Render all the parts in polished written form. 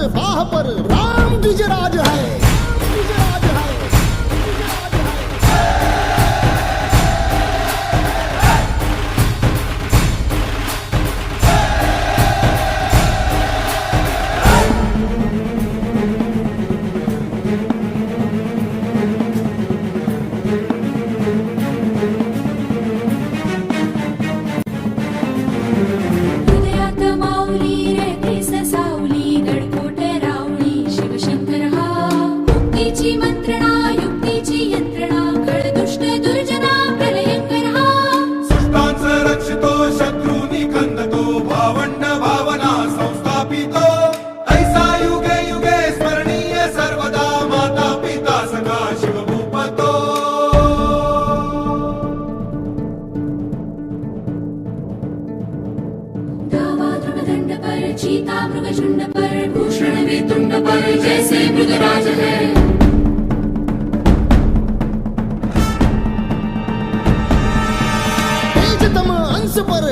बाह पर राम द्विजराज है। चीता मृग झुंड पर भूषण में तुंड पर जैसे मृगराज है। तेजतम अंश पर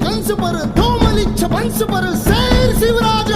कंस पर धूमलिच्छ वंश पर शेर शिवराज